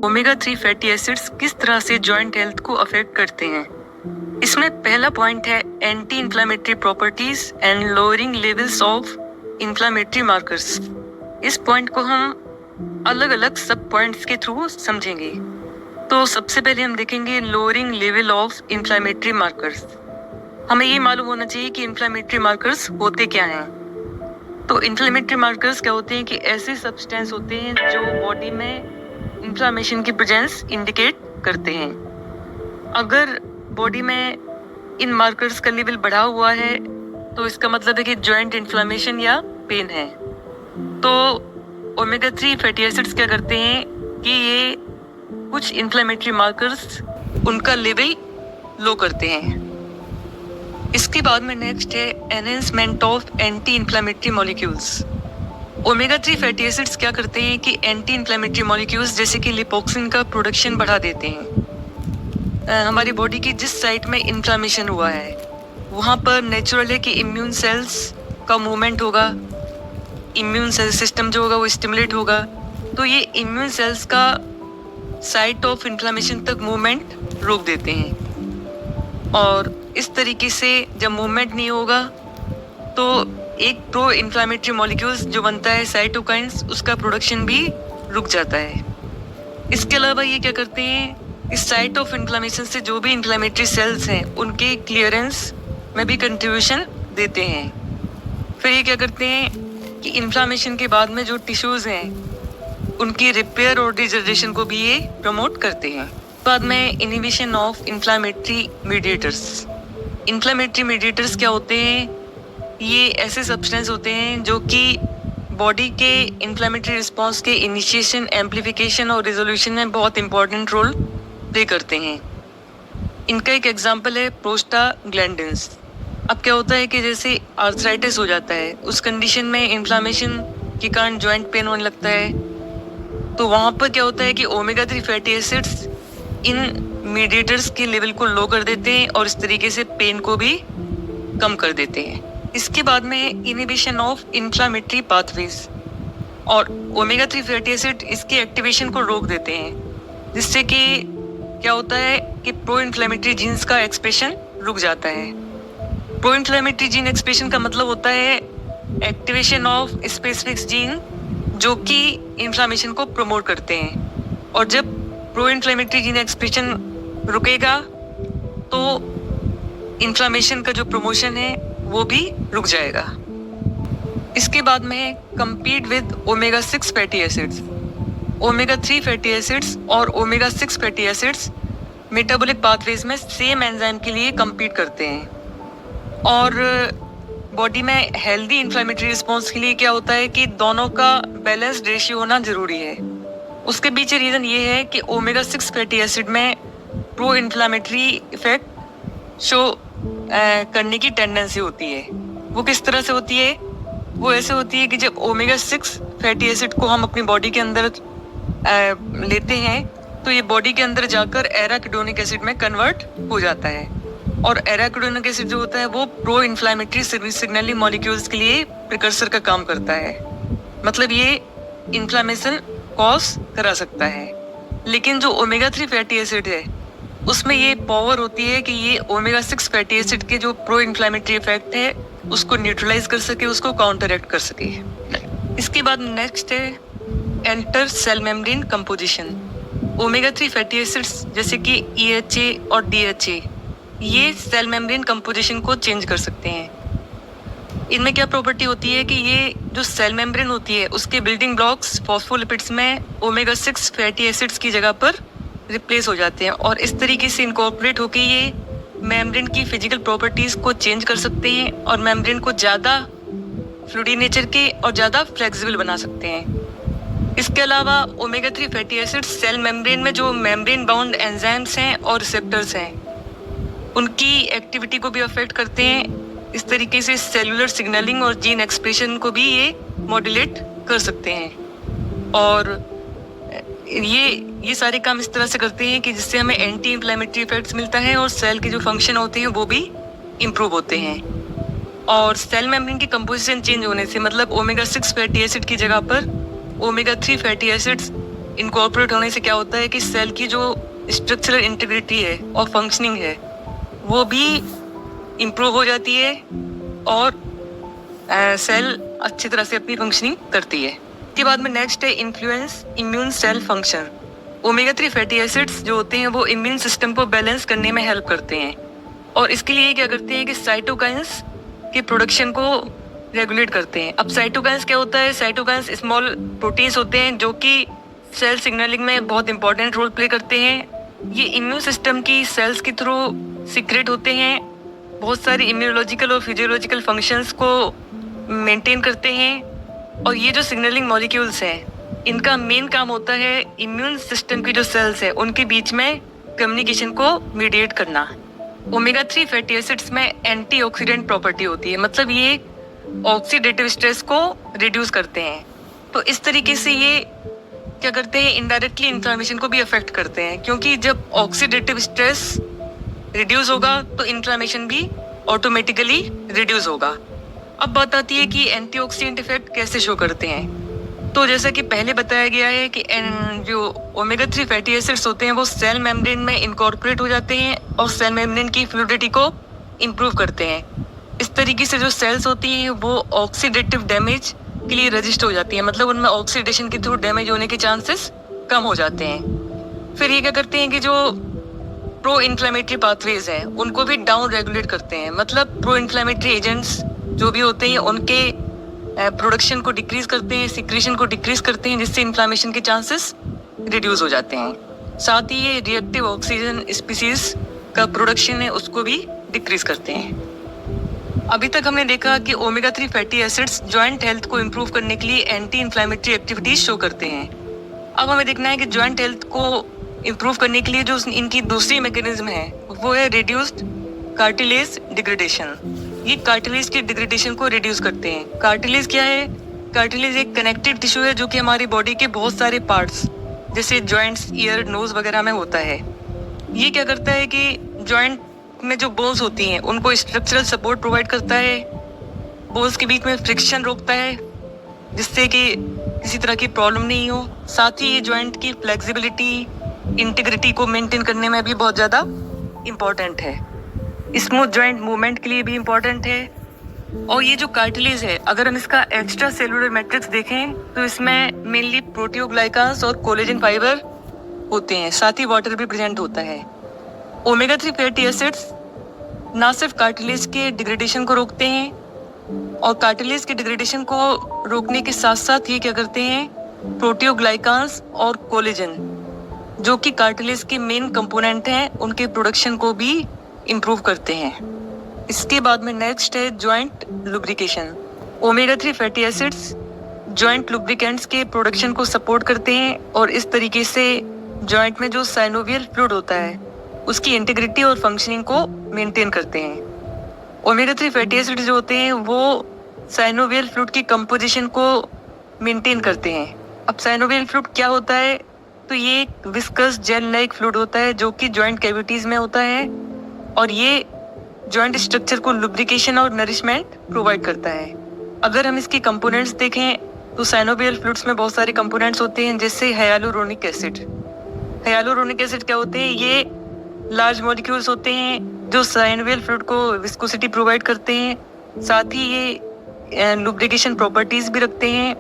Omega 3 fatty acids किस तरह से जॉइंट हेल्थ को अफेक्ट करते हैं। इसमें पहला पॉइंट है anti inflammatory properties and lowering levels of inflammatory markers. इस पॉइंट को हम अलग अलग सब पॉइंट्स के थ्रू समझेंगे। तो सबसे पहले हम देखेंगे lowering level of inflammatory markers. हमें ये मालूम होना चाहिए कि इन्फ्लेमेटरी मार्कर्स होते क्या हैं। तो इन्फ्लेमेटरी मार्कर्स क्या होते हैं कि ऐसे सब्सटेंस होते हैं जो बॉडी में इन्फ्लेमेशन की प्रेजेंस इंडिकेट करते हैं। अगर बॉडी में इन मार्कर्स का लेवल बढ़ा हुआ है तो इसका मतलब है कि जॉइंट इन्फ्लेमेशन या पेन है। तो ओमेगा 3 फैटी एसिड्स क्या करते हैं कि ये कुछ इन्फ्लेमेटरी मार्कर्स उनका लेवल लो करते हैं। इसके बाद में नेक्स्ट है enhancement of anti inflammatory molecules. Omega 3 fatty acids क्या करते हैं कि एंटी इन्फ्लेमेटरी मॉलिक्यूल्स जैसे कि लिपोक्सिन का प्रोडक्शन बढ़ा देते हैं। हमारी बॉडी की जिस साइट में इन्फ्लेमेशन हुआ है वहाँ पर नेचुरल है कि इम्यून सेल्स का मूवमेंट होगा, इम्यून सेल सिस्टम जो होगा वो स्टिमुलेट होगा। तो ये इम्यून सेल्स का साइट ऑफ इन्फ्लेमेशन तक मूवमेंट रोक देते हैं और इस तरीके से जब मूवमेंट नहीं होगा तो एक प्रो इन्फ्लेमेटरी मॉलिक्यूल्स जो बनता है साइटोकाइंस उसका प्रोडक्शन भी रुक जाता है। इसके अलावा ये क्या करते हैं, इस साइट ऑफ इन्फ्लेमेशन से जो भी इन्फ्लेमेटरी सेल्स हैं उनके क्लियरेंस में भी कंट्रीब्यूशन देते हैं। फिर ये क्या करते हैं कि इन्फ्लेमेशन के बाद में जो टिश्यूज़ हैं उनकी रिपेयर और रिजनरेशन को भी ये प्रमोट करते हैं। बाद में inhibition of inflammatory mediators. Inflammatory mediators क्या होते हैं, ये ऐसे सब्सटेंस होते हैं जो कि बॉडी के इन्फ्लेमेटरी रिस्पॉन्स के इनिशिएशन, एम्प्लीफिकेशन और रिजोल्यूशन में बहुत इंपॉर्टेंट रोल प्ले करते हैं। इनका एक एग्जांपल है प्रोस्टाग्लैंडिन्स। अब क्या होता है कि जैसे आर्थराइटिस हो जाता है, उस कंडीशन में इन्फ्लेमेशन के कारण जॉइंट पेन होने लगता है। तो वहाँ पर क्या होता है कि ओमेगा 3 फैटी एसिड्स इन मीडिएटर्स के लेवल को लो कर देते हैं और इस तरीके से पेन को भी कम कर देते हैं। इसके बाद में इनहिबिशन ऑफ इन्फ्लेमेटरी पाथवेज और ओमेगा 3 फैटी एसिड इसके एक्टिवेशन को रोक देते हैं, जिससे कि क्या होता है कि प्रो इन्फ्लेमेटरी जीन्स का एक्सप्रेशन रुक जाता है। प्रो इन्फ्लेमेटरी जीन एक्सप्रेशन का मतलब होता है एक्टिवेशन ऑफ स्पेसिफिक जीन जो कि इन्फ्लेमेशन को प्रमोट करते हैं। और जब प्रो इन्फ्लेमेटरी जीन एक्सप्रेशन रुकेगा तो इन्फ्लेमेशन का जो प्रमोशन है वो भी रुक जाएगा। इसके बाद में compete with omega 6 fatty acids. Omega 3 fatty acids और omega 6 fatty acids metabolic pathways में सेम एंजाइम के लिए compete करते हैं और बॉडी में हेल्दी इन्फ्लेमेटरी रिस्पॉन्स के लिए क्या होता है कि दोनों का बैलेंस्ड रेशियो होना ज़रूरी है। उसके पीछे रीज़न ये है कि ओमेगा 6 फैटी एसिड में प्रो इन्फ्लेमेटरी इफेक्ट शो करने की टेंडेंसी होती है। वो किस तरह से होती है, वो ऐसे होती है कि जब ओमेगा 6 फैटी एसिड को हम अपनी बॉडी के अंदर लेते हैं तो ये बॉडी के अंदर जाकर एराकिडोनिक एसिड में कन्वर्ट हो जाता है और एराकिडोनिक एसिड जो होता है वो प्रो इन्फ्लेमेटरी सिग्नलिंग मॉलिक्यूल्स के लिए प्रिकर्सर का काम करता है। मतलब ये इन्फ्लेमेशन कॉज करा सकता है। लेकिन जो ओमेगा 3 फैटी एसिड है उसमें ये पावर होती है कि ये ओमेगा 6 फैटी एसिड के जो प्रो इन्फ्लेमेटरी इफेक्ट है उसको न्यूट्रलाइज कर सके, उसको काउंटरएक्ट कर सके। इसके बाद नेक्स्ट है enter cell membrane composition. Omega 3 fatty acids जैसे कि EHA और DHA ये सेल मेम्ब्रेन कंपोजिशन को चेंज कर सकते हैं। इनमें क्या प्रॉपर्टी होती है कि ये जो सेल मेम्ब्रेन होती है उसके बिल्डिंग ब्लॉक्स फॉस्फोलिपिड्स में ओमेगा 6 फैटी एसिड्स की जगह पर रिप्लेस हो जाते हैं और इस तरीके से इनकॉर्पोरेट होकर ये मेम्ब्रेन की फिजिकल प्रॉपर्टीज़ को चेंज कर सकते हैं और मेम्ब्रेन को ज़्यादा फ्लूइडी नेचर के और ज़्यादा फ्लेक्सिबल बना सकते हैं। इसके अलावा omega 3 fatty acids cell membrane में जो मेम्ब्रेन बाउंड एंजाइम्स हैं और रिसेप्टर्स हैं उनकी एक्टिविटी को भी अफेक्ट करते हैं। इस तरीके से सेलुलर सिग्नलिंग और जीन एक्सप्रेशन को भी ये मॉड्यूलेट कर सकते हैं और ये सारे काम इस तरह से करते हैं कि जिससे हमें एंटी इन्फ्लेमेटरी इफेक्ट्स मिलता है और सेल के जो फंक्शन होते हैं वो भी इम्प्रूव होते हैं। और सेल मेम्ब्रेन की कंपोजिशन चेंज होने से मतलब ओमेगा 6 फैटी एसिड की जगह पर ओमेगा 3 फैटी एसिड्स इनकॉर्पोरेट होने से क्या होता है कि सेल की जो स्ट्रक्चरल इंटीग्रिटी है और फंक्शनिंग है वो भी इम्प्रूव हो जाती है और सेल अच्छी तरह से अपनी फंक्शनिंग करती है। इसके बाद में नेक्स्ट है influence immune cell function. Omega 3 fatty acids जो होते हैं वो इम्यून सिस्टम को बैलेंस करने में हेल्प करते हैं और इसके लिए क्या करते हैं कि साइटोकाइंस के प्रोडक्शन को रेगुलेट करते हैं। अब साइटोकाइंस क्या होता है? साइटोकाइंस स्मॉल प्रोटीन्स होते हैं जो कि सेल सिग्नलिंग में बहुत इंपॉर्टेंट रोल प्ले करते हैं। ये इम्यून सिस्टम की सेल्स के थ्रू सीक्रेट होते हैं, बहुत सारी इम्यूनोलॉजिकल और फिजियोलॉजिकल फंक्शंस को मेंटेन करते हैं और ये जो सिग्नलिंग मॉलिक्यूल्स हैं इनका मेन काम होता है इम्यून सिस्टम की जो सेल्स है उनके बीच में कम्युनिकेशन को मीडिएट करना। ओमेगा 3 फैटी एसिड्स में एंटीऑक्सीडेंट प्रॉपर्टी होती है, मतलब ये ऑक्सीडेटिव स्ट्रेस को रिड्यूस करते हैं। तो इस तरीके से ये क्या करते हैं, इनडायरेक्टली इन्फ्लेमेशन को भी अफेक्ट करते हैं, क्योंकि जब ऑक्सीडेटिव स्ट्रेस रिड्यूस होगा तो इन्फ्लेमेशन भी ऑटोमेटिकली रिड्यूस होगा। अब बात आती है कि एंटीऑक्सीडेंट इफेक्ट कैसे शो करते हैं। तो जैसा कि पहले बताया गया है कि जो ओमेगा 3 फैटी एसिड्स होते हैं वो सेल मेम्ब्रेन में इनकॉर्पोरेट हो जाते हैं और सेल मेम्ब्रेन की फ्लूइडिटी को इम्प्रूव करते हैं। इस तरीके से जो सेल्स होती हैं वो ऑक्सीडेटिव डैमेज के लिए रजिस्ट हो जाती है, मतलब उनमें ऑक्सीडेशन के थ्रू डैमेज होने के चांसेस कम हो जाते हैं। फिर ये क्या करते हैं कि जो प्रो इन्फ्लेमेटरी पाथवेज हैं उनको भी डाउन रेगुलेट करते हैं, मतलब प्रो इन्फ्लेमेटरी एजेंट्स जो भी होते हैं उनके प्रोडक्शन को डिक्रीज करते हैं, सिक्रीशन को डिक्रीज करते हैं, जिससे इन्फ्लेमेशन के चांसेस रिड्यूस हो जाते हैं। साथ ही ये रिएक्टिव ऑक्सीजन स्पीसीज का प्रोडक्शन है उसको भी डिक्रीज करते हैं। अभी तक हमने देखा कि omega 3 fatty acids joint health को इम्प्रूव करने के लिए एंटी इन्फ्लेमेटरी एक्टिविटीज शो करते हैं। अब हमें देखना है कि जॉइंट हेल्थ को इम्प्रूव करने के लिए जो इनकी दूसरी मैकेनिज्म है वो है रिड्यूस्ड कार्टिलेज डिग्रेडेशन। ये कार्टिलेज के डिग्रेडेशन को रिड्यूस करते हैं। कार्टिलेज क्या है? कार्टिलेज एक कनेक्टिव टिश्यू है जो कि हमारी बॉडी के बहुत सारे पार्ट्स जैसे जॉइंट्स, ईयर, नोज वगैरह में होता है। ये क्या करता है कि जॉइंट में जो बोन्स होती हैं उनको स्ट्रक्चरल सपोर्ट प्रोवाइड करता है, बोन्स के बीच में फ्रिक्शन रोकता है जिससे कि किसी तरह की प्रॉब्लम नहीं हो। साथ ही ये जॉइंट की फ्लेक्सिबिलिटी, इंटीग्रिटी को मेंटेन करने में भी बहुत ज़्यादा इम्पॉर्टेंट है। स्मूथ जॉइंट मूवमेंट के लिए भी इम्पॉर्टेंट है। और ये जो कार्टिलेज है, अगर हम इसका एक्स्ट्रा सेलुलर मैट्रिक्स देखें तो इसमें मेनली प्रोटियोग्लाइकान्स और कोलेजन फाइबर होते हैं, साथ ही वाटर भी प्रेजेंट होता है। ओमेगा 3 फैटी एसिड्स ना सिर्फ कार्टिलेज के डिग्रेडेशन को रोकते हैं और कार्टिलेज के डिग्रेडेशन को रोकने के साथ साथ ये क्या करते हैं, प्रोटियोग्लाइकान्स और कोलेजन जो कि कार्टिलेज के मेन कंपोनेंट हैं उनके प्रोडक्शन को भी इम्प्रूव करते हैं। इसके बाद में नेक्स्ट है joint lubrication. Omega 3 fatty acids joint lubricants के प्रोडक्शन को सपोर्ट करते हैं और इस तरीके से जॉइंट में जो साइनोवियल फ्लूइड होता है उसकी इंटीग्रिटी और फंक्शनिंग को मेंटेन करते हैं। ओमेगा 3 फैटी एसिड्स जो होते हैं वो साइनोवियल फ्लूइड की कंपोजिशन को मेंटेन करते हैं। अब साइनोवियल फ्लूइड क्या होता है? तो ये एक विस्कस जेल लाइक फ्लूइड होता है जो कि जॉइंट कैविटीज में होता है और ये जॉइंट स्ट्रक्चर को लुब्रिकेशन और नरिशमेंट प्रोवाइड करता है। अगर हम इसके कंपोनेंट्स देखें तो साइनोवियल फ्लूइड्स में बहुत सारे कंपोनेंट्स होते हैं जैसे हाइलुरोनिक एसिड। हाइलुरोनिक एसिड क्या होते हैं? ये लार्ज मॉलिक्यूल्स होते हैं जो साइनोवियल फ्लूइड को विस्कोसिटी प्रोवाइड करते हैं, साथ ही ये लुब्रिकेशन प्रॉपर्टीज भी रखते हैं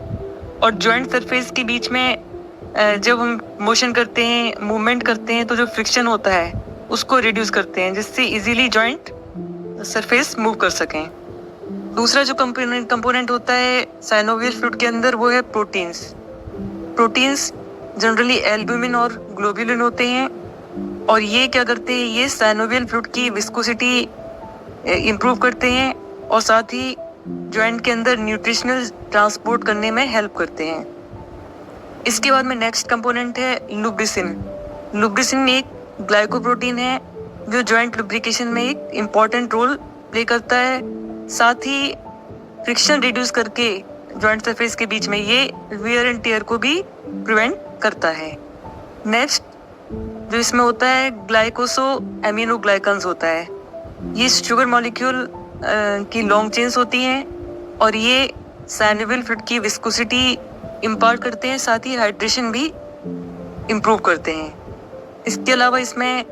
और जॉइंट सरफेस के बीच में जब हम मोशन करते हैं, मूवमेंट करते हैं तो जो फ्रिक्शन होता है उसको रिड्यूस करते हैं जिससे इजीली जॉइंट सरफेस मूव कर सकें। दूसरा जो कंपोनेंट होता है साइनोवियल फ्लूइड के अंदर वो है प्रोटीन्स। प्रोटीन्स जनरली एल्ब्यूमिन और ग्लोब्यूलिन होते हैं और ये क्या करते हैं, ये साइनोवियल फ्लूइड की विस्कोसिटी इम्प्रूव करते हैं और साथ ही जॉइंट के अंदर न्यूट्रिशनल ट्रांसपोर्ट करने में हेल्प करते हैं। इसके बाद में नेक्स्ट कंपोनेंट है लुब्रिसिन। लुब्रिसिन एक ग्लाइकोप्रोटीन है जो जॉइंट लुब्रिकेशन में एक इम्पॉर्टेंट रोल प्ले करता है, साथ ही फ्रिक्शन रिड्यूस करके जॉइंट सरफेस के बीच में ये वियर एंड टियर को भी प्रिवेंट करता है। नेक्स्ट जो इसमें होता है ग्लाइकोसो एमिनोग्लाइकन्स होता है। ये शुगर मॉलिक्यूल की लॉन्ग चेन्स होती हैं और ये साइनोवियल फ्लूइड की विस्कोसिटी इम्पार्ट करते हैं, साथ ही हाइड्रेशन भी इम्प्रूव करते हैं। इसके अलावा इसमें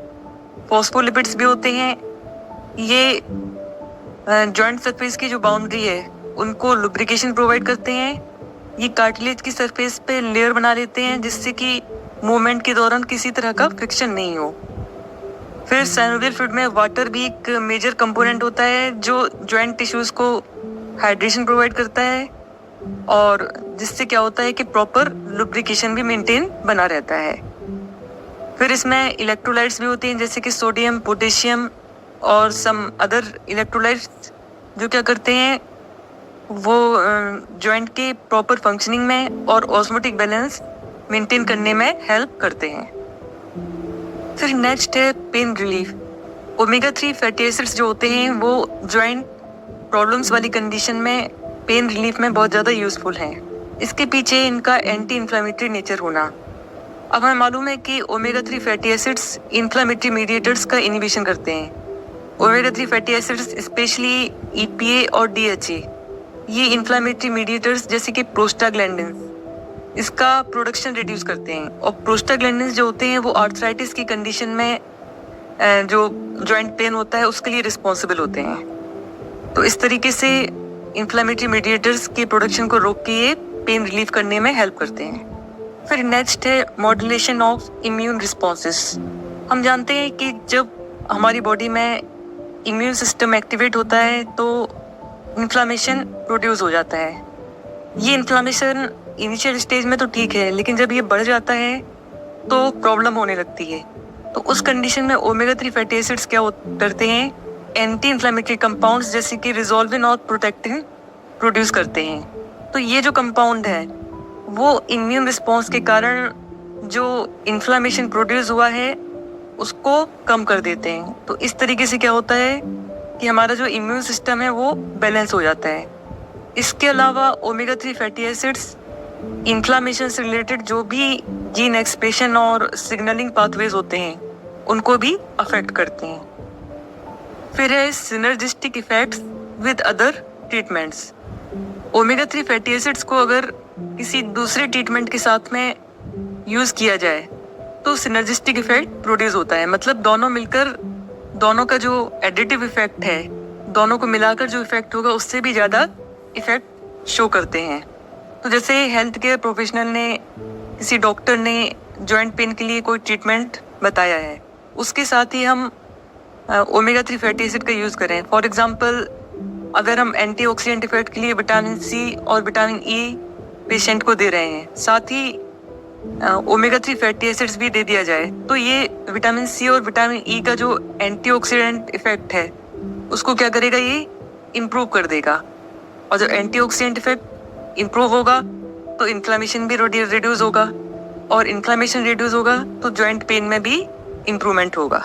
फॉस्फोलिपिड्स भी होते हैं। ये जॉइंट सरफेस की जो बाउंड्री है उनको लुब्रिकेशन प्रोवाइड करते हैं। ये कार्टिलेज की सरफेस पे लेयर बना लेते हैं जिससे कि मूवमेंट के दौरान किसी तरह का फ्रिक्शन नहीं हो। फिर साइनोवियल फ्लूइड में वाटर भी एक मेजर कंपोनेंट होता है जो जॉइंट टिश्यूज को हाइड्रेशन प्रोवाइड करता है और जिससे क्या होता है कि प्रॉपर लुब्रिकेशन भी मेंटेन बना रहता है। फिर इसमें इलेक्ट्रोलाइट्स भी होते हैं जैसे कि सोडियम, पोटेशियम और सम अदर इलेक्ट्रोलाइट्स जो क्या करते हैं वो जॉइंट के प्रॉपर फंक्शनिंग में और ऑस्मोटिक बैलेंस मेंटेन करने में हेल्प करते हैं। फिर नेक्स्ट है pain relief. Omega 3 fatty acids जो होते हैं वो जॉइंट प्रॉब्लम्स वाली कंडीशन में पेन रिलीफ में बहुत ज़्यादा यूजफुल हैं। इसके पीछे इनका एंटी इन्फ्लामेटरी नेचर होना। अब हमें मालूम है कि omega 3 fatty acids inflammatory mediators का इनिबिशन करते हैं। Omega 3 fatty acids specially EPA और DHA ये इन्फ्लामेटरी मीडिएटर्स जैसे कि प्रोस्टाग्लैंडिन्स इसका प्रोडक्शन रिड्यूस करते हैं और प्रोस्टाग्लैंडिन्स जो होते हैं वो आर्थराइटिस की कंडीशन में जो जॉइंट पेन होता है उसके लिए रिस्पॉन्सिबल होते हैं। तो इस तरीके से इन्फ्लामेटरी मीडिएटर्स के प्रोडक्शन को रोक के ये पेन रिलीफ करने में हेल्प करते हैं। फिर नेक्स्ट है मॉड्यूलेशन ऑफ इम्यून रिस्पॉन्सेस। हम जानते हैं कि जब हमारी बॉडी में इम्यून सिस्टम एक्टिवेट होता है तो इन्फ्लामेशन प्रोड्यूस हो जाता है। ये इन्फ्लामेशन इनिशियल स्टेज में तो ठीक है लेकिन जब ये बढ़ जाता है तो प्रॉब्लम होने लगती है। तो उस कंडीशन में ओमेगा 3 फैटी एसिड्स क्या करते हैं, एंटी इन्फ्लामेटरी कंपाउंड्स जैसे कि रिजोल्विन और प्रोटेक्टिन प्रोड्यूस करते हैं। तो ये जो कंपाउंड है वो इम्यून रिस्पॉन्स के कारण जो इन्फ्लामेशन प्रोड्यूस हुआ है उसको कम कर देते हैं। तो इस तरीके से क्या होता है कि हमारा जो इम्यून सिस्टम है वो बैलेंस हो जाता है। इसके अलावा ओमेगा 3 फैटी एसिड्स इन्फ्लामेशन से रिलेटेड जो भी जीन एक्सप्रेशन और सिग्नलिंग पाथवेज होते हैं उनको भी अफेक्ट करते हैं। फिर है synergistic effects with other treatments. Omega 3 fatty acids को अगर किसी दूसरे ट्रीटमेंट के साथ में यूज़ किया जाए तो सिनर्जिस्टिक इफेक्ट प्रोड्यूस होता है। मतलब दोनों मिलकर दोनों का जो एडिटिव इफेक्ट है दोनों को मिलाकर जो इफेक्ट होगा उससे भी ज़्यादा इफेक्ट शो करते हैं। तो जैसे हेल्थ केयर प्रोफेशनल ने किसी डॉक्टर ने जॉइंट पेन के लिए कोई ट्रीटमेंट बताया है उसके साथ ही हम ओमेगा 3 फैटी एसिड का यूज़ करें। फॉर एग्जांपल अगर हम एंटीऑक्सीडेंट इफेक्ट के लिए विटामिन C और विटामिन E पेशेंट को दे रहे हैं साथ ही ओमेगा 3 फैटी एसिड्स भी दे दिया जाए तो ये विटामिन C और विटामिन E का जो एंटीऑक्सीडेंट इफेक्ट है उसको क्या करेगा, ये इम्प्रूव कर देगा। और जब एंटीऑक्सीडेंट इफेक्ट इम्प्रूव होगा तो इन्फ्लामेशन भी रिड्यूस होगा और इन्फ्लामेशन रिड्यूस होगा तो जॉइंट पेन में भी इम्प्रूवमेंट होगा।